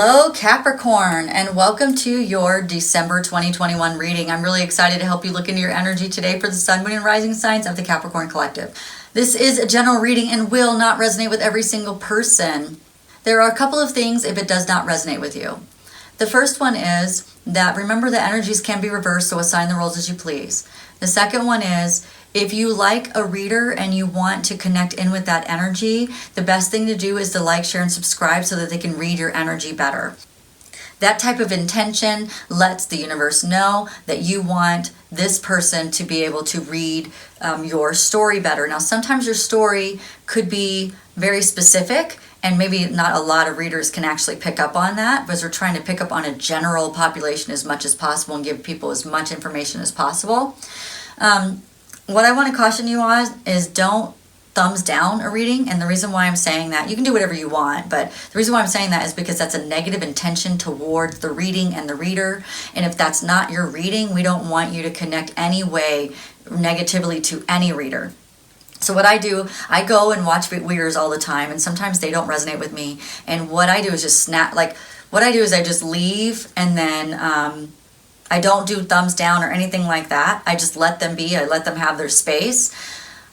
Hello Capricorn, and welcome to your December 2021 reading. I'm really excited to help you look into your energy today for the Sun, Moon, and Rising signs of the Capricorn Collective. This is a general reading and will not resonate with every single person. There are a couple of things if it does not resonate with you. The first one is that remember the energies can be reversed, so assign the roles as you please. The second one is if you like a reader and you want to connect in with that energy, the best thing to do is to like, share, and subscribe so that they can read your energy better. That type of intention lets the universe know that you want this person to be able to read your story better. Now, sometimes your story could be very specific, and maybe not a lot of readers can actually pick up on that, because we're trying to pick up on a general population as much as possible and give people as much information as possible. What I want to caution you on is don't thumbs down a reading. And the reason why I'm saying that, you can do whatever you want, but the reason why I'm saying that is because that's a negative intention towards the reading and the reader. And if that's not your reading, we don't want you to connect any way negatively to any reader. So what I do, I go and watch readers all the time, and sometimes they don't resonate with me. And what I do is just what I do is I just leave, and then I don't do thumbs down or anything like that. I just let them be. I let them have their space.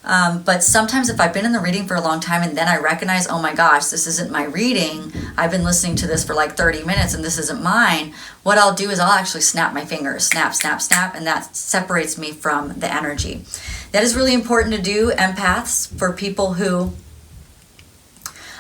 But sometimes if I've been in the reading for a long time and then I recognize, oh my gosh, this isn't my reading. I've been listening to this for like 30 minutes and this isn't mine. What I'll do is I'll actually snap my fingers, snap, snap, snap, and that separates me from the energy. That is really important to do, empaths, for people who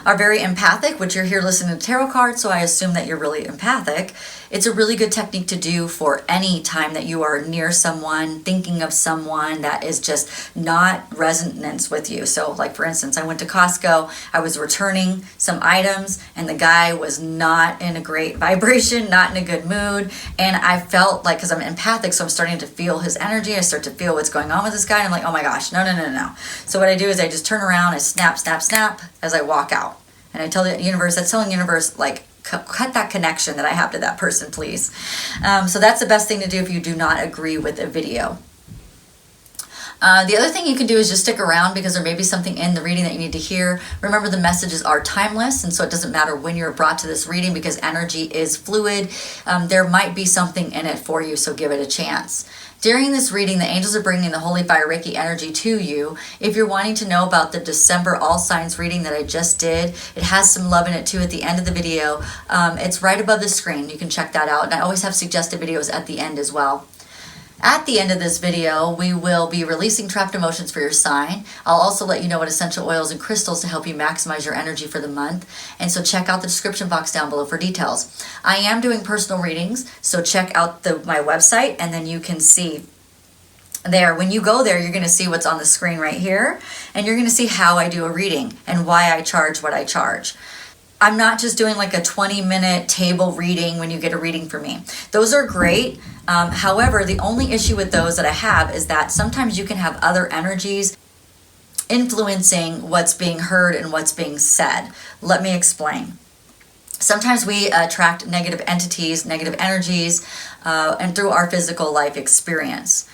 are very empathic, which you're here listening to tarot cards, so I assume that you're really empathic. It's a really good technique to do for any time that you are near someone, thinking of someone that is just not resonance with you. So like for instance, I went to Costco, I was returning some items, and the guy was not in a great vibration, not in a good mood, and I felt like, because I'm empathic, so I'm starting to feel his energy, I start to feel what's going on with this guy, and I'm like, oh my gosh, no. So what I do is I just turn around, I snap, snap, snap as I walk out. And I tell the universe, that's telling the universe, like, cut that connection that I have to that person, please. So that's the best thing to do if you do not agree with a video. The other thing you can do is just stick around, because there may be something in the reading that you need to hear. Remember, the messages are timeless, and so it doesn't matter when you're brought to this reading, because energy is fluid. There might be something in it for you, so give it a chance. During this reading, the angels are bringing the Holy Fire Reiki energy to you. If you're wanting to know about the December All Signs reading that I just did, it has some love in it too at the end of the video. It's right above the screen. You can check that out. And I always have suggested videos at the end as well. At the end of this video, we will be releasing trapped emotions for your sign. I'll also let you know what essential oils and crystals to help you maximize your energy for the month. And so check out the description box down below for details. I am doing personal readings, so check out my website, and then you can see there. When you go there, you're going to see what's on the screen right here, and you're going to see how I do a reading and why I charge what I charge. I'm not just doing like a 20-minute table reading when you get a reading from me. Those are great. However, the only issue with those that I have is that sometimes you can have other energies influencing what's being heard and what's being said. Let me explain. Sometimes we attract negative entities, negative energies, and through our physical life experience.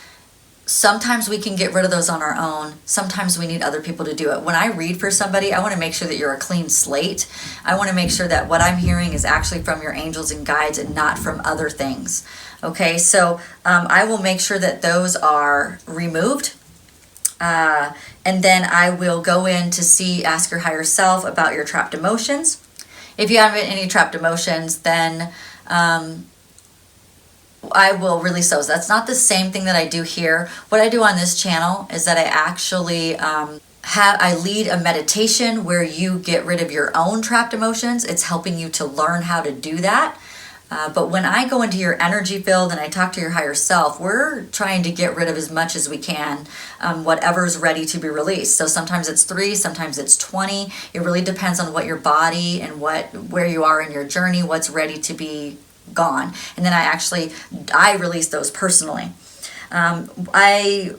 Sometimes we can get rid of those on our own. Sometimes we need other people to do it. When I read for somebody, I want to make sure that you're a clean slate. I want to make sure that what I'm hearing is actually from your angels and guides and not from other things. Okay, so I will make sure that those are removed. And then I will go in to ask your higher self about your trapped emotions. If you have any trapped emotions, then I will release those. That's not the same thing that I do here. What I do on this channel is that I actually I lead a meditation where you get rid of your own trapped emotions. It's helping you to learn how to do that. But when I go into your energy field and I talk to your higher self, we're trying to get rid of as much as we can, whatever's ready to be released. So sometimes it's 3, sometimes it's 20. It really depends on what your body and where you are in your journey, what's ready to be gone. And then I release those personally. I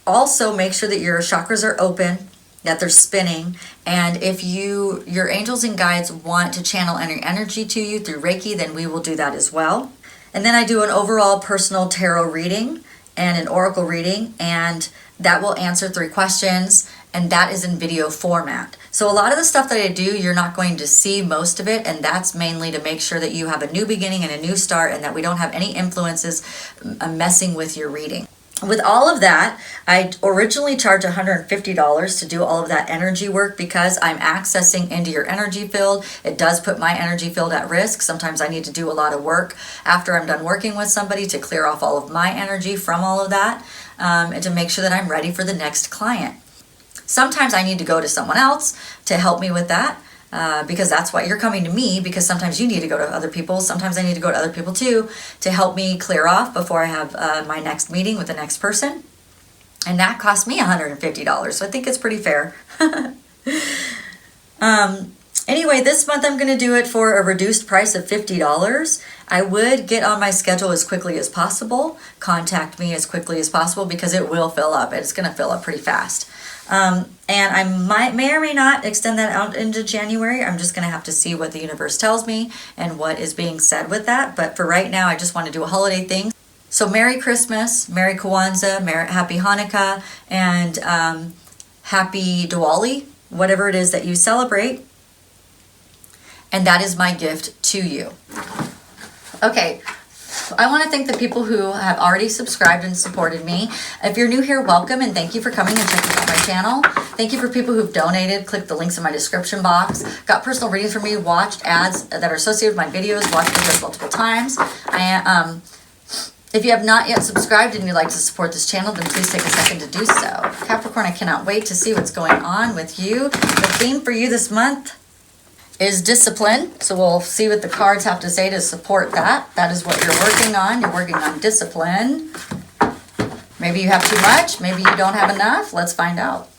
also make sure that your chakras are open, that they're spinning, and if your angels and guides want to channel any energy to you through Reiki, then we will do that as well. And then I do an overall personal tarot reading and an oracle reading, and that will answer 3 questions. and that is in video format. So a lot of the stuff that I do, you're not going to see most of it, and that's mainly to make sure that you have a new beginning and a new start, and that we don't have any influences messing with your reading. With all of that, I originally charged $150 to do all of that energy work because I'm accessing into your energy field. It does put my energy field at risk. Sometimes I need to do a lot of work after I'm done working with somebody to clear off all of my energy from all of that, and to make sure that I'm ready for the next client. Sometimes I need to go to someone else to help me with that. Because that's why you're coming to me, because sometimes you need to go to other people. Sometimes I need to go to other people too to help me clear off before I have my next meeting with the next person. And that cost me $150. So I think it's pretty fair. Anyway, this month I'm going to do it for a reduced price of $50. I would get on my schedule as quickly as possible. Contact me as quickly as possible because it will fill up. It's going to fill up pretty fast. And I may or may not extend that out into January. I'm just going to have to see what the universe tells me and what is being said with that. But for right now, I just want to do a holiday thing. So Merry Christmas, Merry Kwanzaa, Happy Hanukkah, and Happy Diwali, whatever it is that you celebrate. And that is my gift to you. Okay. I want to thank the people who have already subscribed and supported me. If you're new here, welcome, and thank you for coming and checking out my channel. Thank you for people who've donated, clicked the links in my description box, got personal readings from me, watched ads that are associated with my videos, watched videos multiple times. If you have not yet subscribed and you'd like to support this channel, then please take a second to do so. Capricorn, I cannot wait to see what's going on with you. The theme for you this month is discipline. So we'll see what the cards have to say to support that. That is what you're working on. You're working on discipline. Maybe you have too much. Maybe you don't have enough. Let's find out.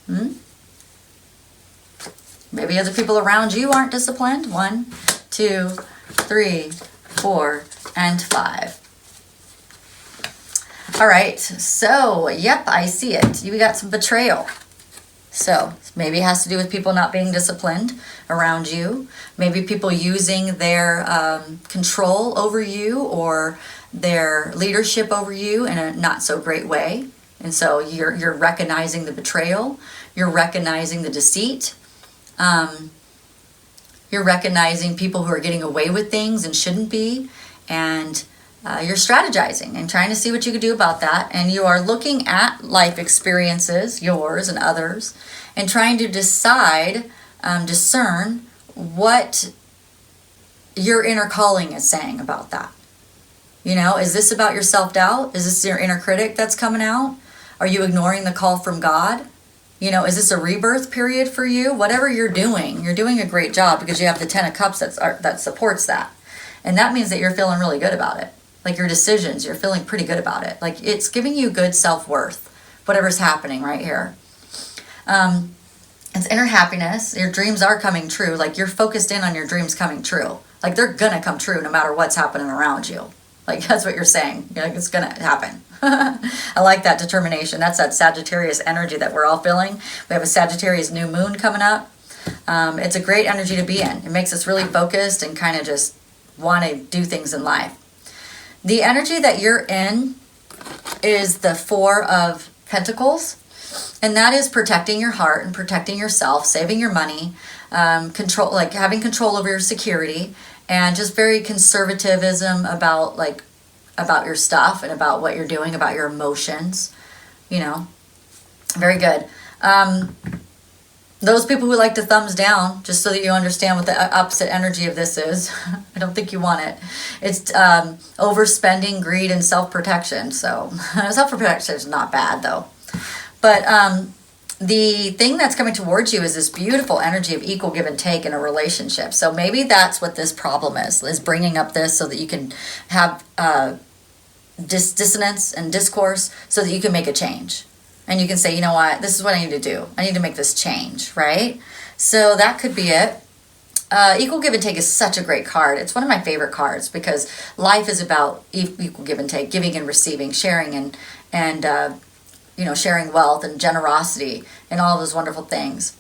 Maybe other people around you aren't disciplined. 1, 2, 3, 4, and 5. All right. So, yep, I see it. You got some betrayal. So maybe it has to do with people not being disciplined around you. Maybe people using their control over you or their leadership over you in a not so great way. And so you're recognizing the betrayal. You're recognizing the deceit. You're recognizing people who are getting away with things and shouldn't be. And you're strategizing and trying to see what you can do about that. And you are looking at life experiences, yours and others, and trying to decide, discern what your inner calling is saying about that. You know, is this about your self-doubt? Is this your inner critic that's coming out? Are you ignoring the call from God? You know, is this a rebirth period for you? Whatever you're doing a great job because you have the 10 of Cups that supports that. And that means that you're feeling really good about it. Like your decisions, you're feeling pretty good about it. Like it's giving you good self-worth, whatever's happening right here. It's inner happiness. Your dreams are coming true. Like you're focused in on your dreams coming true. Like they're gonna come true no matter what's happening around you. Like that's what you're saying. You're like, it's gonna happen. I like that determination. That's that Sagittarius energy that we're all feeling. We have a Sagittarius new moon coming up. It's a great energy to be in. It makes us really focused and kind of just want to do things in life. The energy that you're in is the 4 of Pentacles, and that is protecting your heart and protecting yourself, saving your money, control, like having control over your security, and just very conservatism about your stuff and about what you're doing, about your emotions. You know, very good. Those people who like to thumbs down, just so that you understand what the opposite energy of this is, I don't think you want it. It's overspending, greed, and self-protection. So self-protection is not bad, though. But the thing that's coming towards you is this beautiful energy of equal give and take in a relationship. So maybe that's what this problem is bringing up this so that you can have dissonance and discourse so that you can make a change. And you can say, you know what, this is what I need to do. I need to make this change, right? So that could be it. Equal give and take is such a great card. It's one of my favorite cards because life is about equal give and take, giving and receiving, sharing and sharing wealth and generosity and all those wonderful things.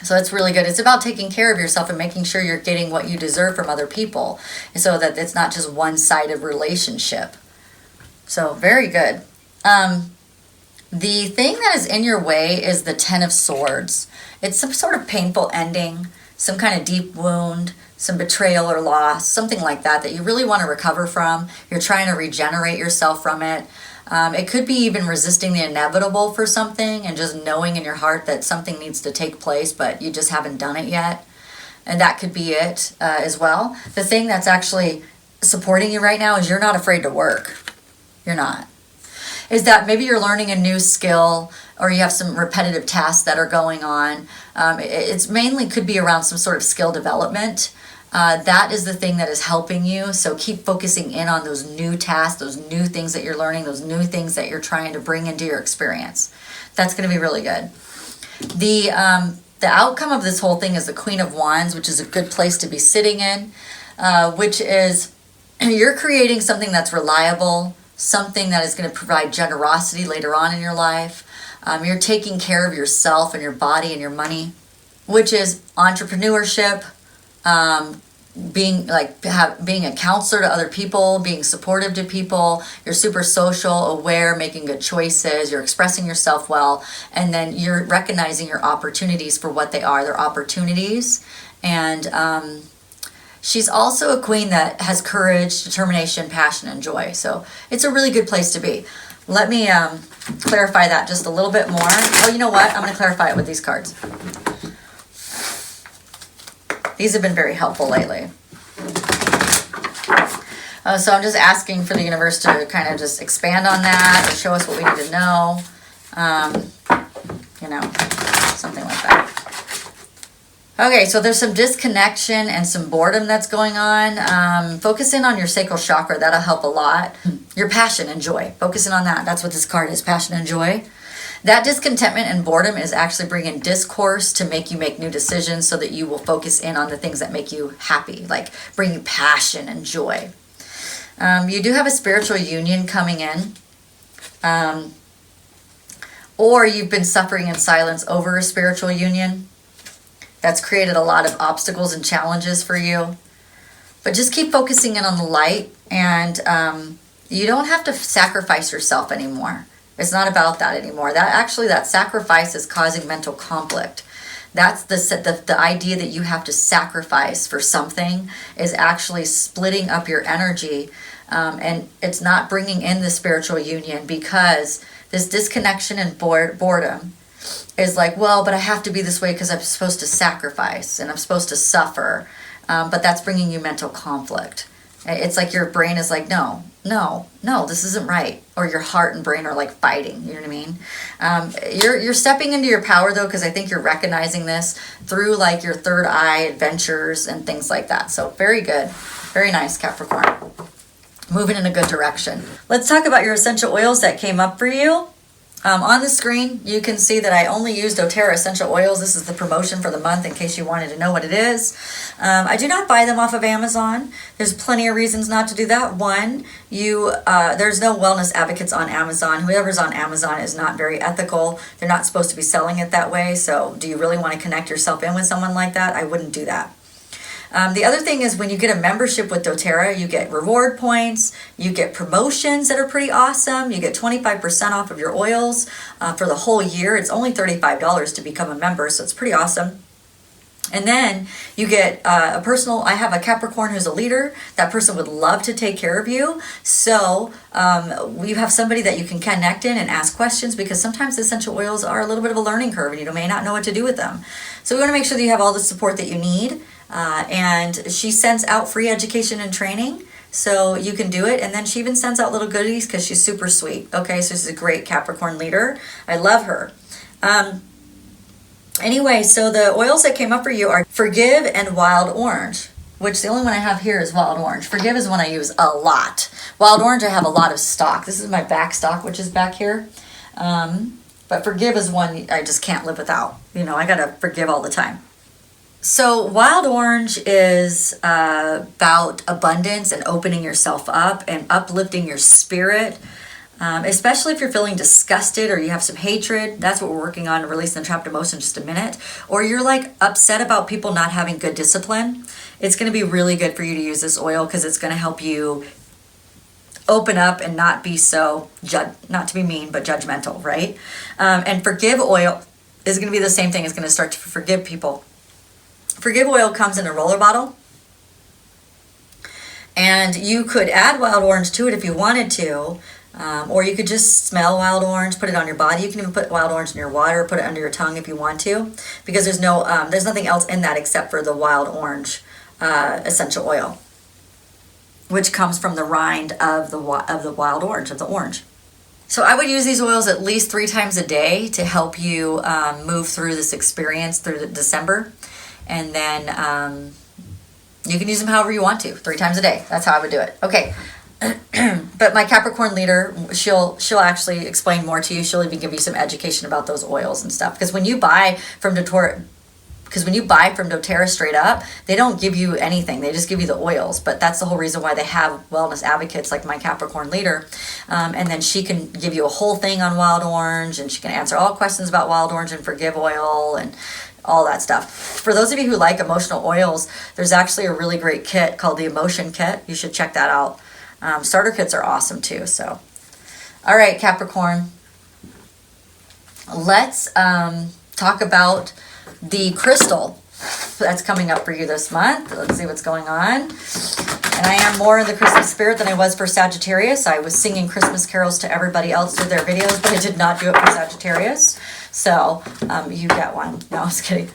So it's really good. It's about taking care of yourself and making sure you're getting what you deserve from other people so that it's not just one-sided relationship. So very good. The thing that is in your way is the Ten of Swords. It's some sort of painful ending, some kind of deep wound, some betrayal or loss, something like that that you really want to recover from. You're trying to regenerate yourself from it. It could be even resisting the inevitable for something and just knowing in your heart that something needs to take place, but you just haven't done it yet. And that could be it as well. The thing that's actually supporting you right now is you're not afraid to work. You're not. Is that maybe you're learning a new skill or you have some repetitive tasks that are going on. It's mainly could be around some sort of skill development. That is the thing that is helping you. So keep focusing in on those new tasks, those new things that you're learning, those new things that you're trying to bring into your experience. That's going to be really good. The outcome of this whole thing is the Queen of Wands, which is a good place to be sitting in, which is you're creating something that's reliable, something that is going to provide generosity later on in your life. You're taking care of yourself and your body and your money, which is entrepreneurship, being a counselor to other people, being supportive to people. You're super social, aware, making good choices. You're expressing yourself well, and then you're recognizing your opportunities for what they are. They're opportunities, and she's also a queen that has courage, determination, passion, and joy. So it's a really good place to be. Let me clarify that just a little bit more. Oh, you know what? I'm going to clarify it with these cards. These have been very helpful lately. So I'm just asking for the universe to kind of just expand on that or show us what we need to know. Something like that. Okay, so there's some disconnection and some boredom that's going on. Focus in on your sacral chakra. That'll help a lot. Your passion and joy. Focus in on that. That's what this card is, passion and joy. That discontentment and boredom is actually bringing discourse to make you make new decisions so that you will focus in on the things that make you happy, like bringing passion and joy. You do have a spiritual union coming in. Or you've been suffering in silence over a spiritual union. That's created a lot of obstacles and challenges for you. But just keep focusing in on the light, and you don't have to sacrifice yourself anymore. It's not about that anymore. That sacrifice is causing mental conflict. That's the idea that you have to sacrifice for something is actually splitting up your energy, and it's not bringing in the spiritual union, because this disconnection and boredom is like, well, but I have to be this way because I'm supposed to sacrifice and I'm supposed to suffer. But that's bringing you mental conflict. It's like your brain is like, no, this isn't right. Or your heart and brain are like fighting. You know what I mean? You're stepping into your power though, because I think you're recognizing this through like your third eye adventures and things like that. So very good. Very nice, Capricorn. Moving in a good direction. Let's talk about your essential oils that came up for you. On the screen, you can see that I only used doTERRA essential oils. This is the promotion for the month in case you wanted to know what it is. I do not buy them off of Amazon. There's plenty of reasons not to do that. One, there's no wellness advocates on Amazon. Whoever's on Amazon is not very ethical. They're not supposed to be selling it that way. So do you really want to connect yourself in with someone like that? I wouldn't do that. The other thing is when you get a membership with doTERRA, you get reward points, you get promotions that are pretty awesome, you get 25% off of your oils for the whole year. It's only $35 to become a member, so it's pretty awesome. And then you get I have a Capricorn who's a leader. That person would love to take care of you. So you have somebody that you can connect in and ask questions, because sometimes essential oils are a little bit of a learning curve and you may not know what to do with them. So we want to make sure that you have all the support that you need. And she sends out free education and training, so you can do it. And then she even sends out little goodies because she's super sweet. Okay, so she's a great Capricorn leader. I love her. Anyway, so the oils that came up for you are Forgive and Wild Orange, which the only one I have here is Wild Orange. Forgive is one I use a lot. Wild Orange I have a lot of stock. This is my back stock, which is back here. But Forgive is one I just can't live without. I gotta forgive all the time. So Wild Orange is about abundance and opening yourself up and uplifting your spirit, especially if you're feeling disgusted or you have some hatred. That's what we're working on, releasing the trapped emotion in just a minute. Or you're like upset about people not having good discipline. It's going to be really good for you to use this oil because it's going to help you open up and not be so, not to be mean, but judgmental, right? And forgive oil is going to be the same thing. It's going to start to forgive people. Forgive oil comes in a roller bottle. And you could add wild orange to it if you wanted to. Or you could just smell wild orange, put it on your body. You can even put wild orange in your water, put it under your tongue if you want to. Because there's nothing else in that except for the wild orange essential oil, which comes from the rind of the wild orange, of the orange. So I would use these oils at least 3 times a day to help you move through this experience through December. And then you can use them however you want to, 3 times a day. That's how I would do it. Okay. But my Capricorn leader, she'll actually explain more to you. She'll even give you some education about those oils and stuff. Because when you buy from doTERRA straight up, they don't give you anything. They just give you the oils. But that's the whole reason why they have wellness advocates like my Capricorn leader. And then she can give you a whole thing on wild orange, and she can answer all questions about wild orange and forgive oil and all that stuff. For those of you who like emotional oils, there's actually a really great kit called the Emotion Kit. You should check that out. Starter kits are awesome too. So, all right, Capricorn. Let's talk about the crystal that's coming up for you this month. Let's see what's going on. And I am more in the Christmas spirit than I was for Sagittarius. I was singing Christmas carols to everybody else through their videos, but I did not do it for Sagittarius. So, you get one. No, I was kidding.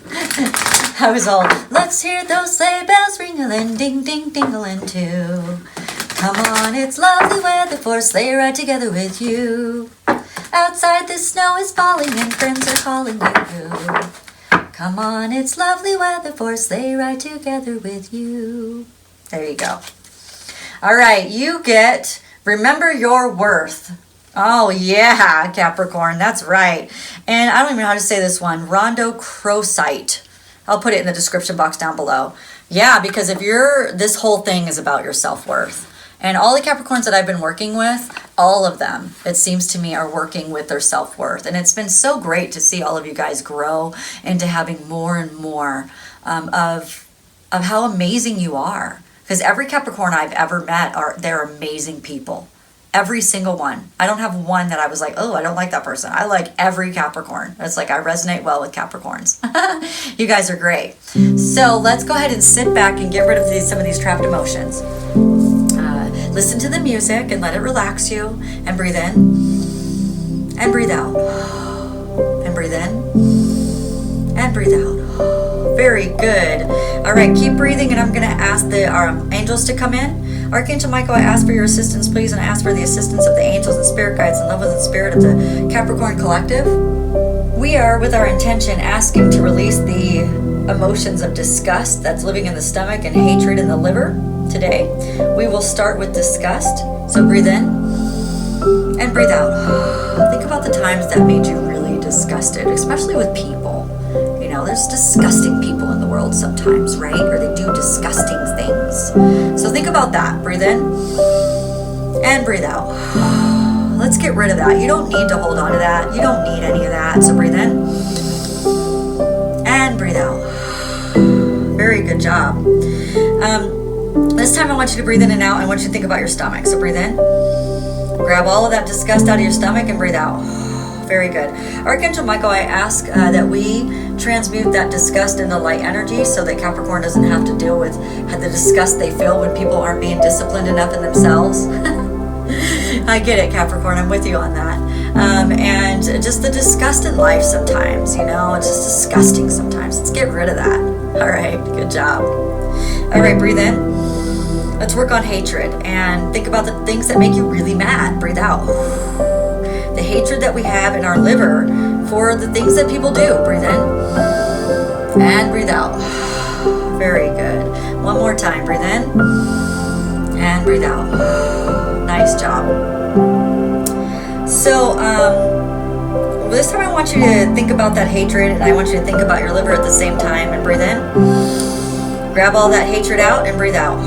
I was all, let's hear those sleigh bells ring-a-ling, ding, ding-a-ling too. Come on, it's lovely weather for a sleigh ride together with you. Outside the snow is falling and friends are calling you. Come on, it's lovely weather for a sleigh ride together with you. There you go. All right, you get remember your worth. Oh, yeah, Capricorn, that's right. And I don't even know how to say this one. Rhodochrosite. I'll put it in the description box down below. Yeah, because this whole thing is about your self-worth. And all the Capricorns that I've been working with, all of them, it seems to me, are working with their self-worth. And it's been so great to see all of you guys grow into having more and more of how amazing you are. Because every Capricorn I've ever met, they're amazing people. Every single one. I don't have one that I was like, oh, I don't like that person. I like every Capricorn. It's like I resonate well with Capricorns. You guys are great. So let's go ahead and sit back and get rid of some of these trapped emotions. Listen to the music and let it relax you. And breathe in. And breathe out. And breathe in. And breathe out. Very good. All right, keep breathing, and I'm going to ask our angels to come in. Archangel Michael, I ask for your assistance, please, and I ask for the assistance of the angels and spirit guides and lovers and spirit of the Capricorn Collective. We are, with our intention, asking to release the emotions of disgust that's living in the stomach and hatred in the liver today. We will start with disgust. So breathe in and breathe out. Think about the times that made you really disgusted, especially with people. You know, there's disgusting people in the world sometimes, right? Or they do disgusting things. So think about that. Breathe in and breathe out. Let's get rid of that. You don't need to hold on to that. You don't need any of that. So breathe in and breathe out. Very good job. This time I want you to breathe in and out. I want you to think about your stomach. So breathe in. Grab all of that disgust out of your stomach and breathe out. Very good. Archangel Michael, I ask that we transmute that disgust into light energy so that Capricorn doesn't have to deal with the disgust they feel when people aren't being disciplined enough in themselves. I get it, Capricorn. I'm with you on that. And just the disgust in life sometimes, you know, it's just disgusting sometimes. Let's get rid of that. All right, good job. All right, breathe in. Let's work on hatred and think about the things that make you really mad. Breathe out. The hatred that we have in our liver for the things that people do. Breathe in and breathe out. Very good. One more time. Breathe in and breathe out. Nice job. So this time I want you to think about that hatred, and I want you to think about your liver at the same time, and breathe in. Grab all that hatred out and breathe out.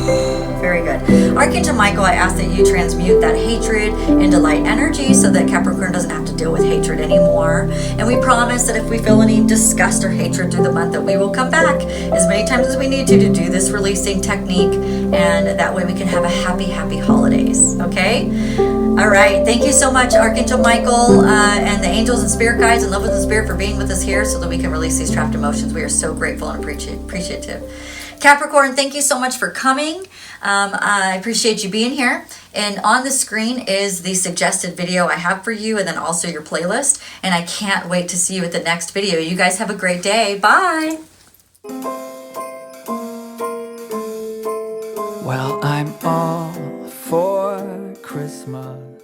Very good. Archangel Michael, I ask that you transmute that hatred into light energy so that Capricorn doesn't have to deal with hatred anymore. And we promise that if we feel any disgust or hatred through the month, that we will come back as many times as we need to do this releasing technique. And that way we can have a happy, happy holidays. Okay? All right. Thank you so much, Archangel Michael, and the angels and spirit guides and love with the spirit for being with us here so that we can release these trapped emotions. We are so grateful and appreciative. Capricorn, thank you so much for coming. I appreciate you being here. And on the screen is the suggested video I have for you, and then also your playlist. And I can't wait to see you at the next video. You guys have a great day. Bye. Well, I'm all for Christmas.